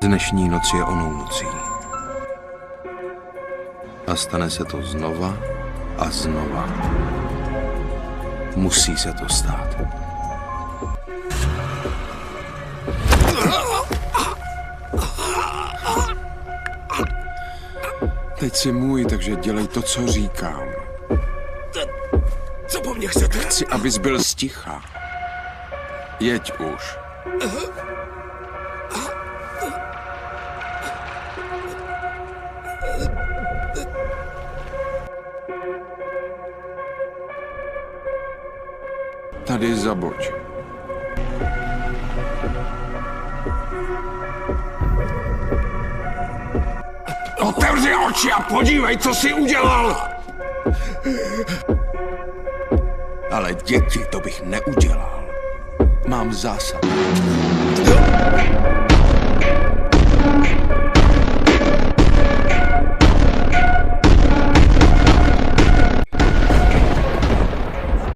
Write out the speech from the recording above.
Dnešní noc je onou nocí. A stane se to znova a znova. Musí se to stát. Teď jsi můj, takže dělej to, co říkám. Co po mně chcete? Chci, abys byl sticha. Jeď už. Tady zaboč. Otevři oči a podívej, co jsi udělal! Ale děti, to bych neudělal. Mám zásad.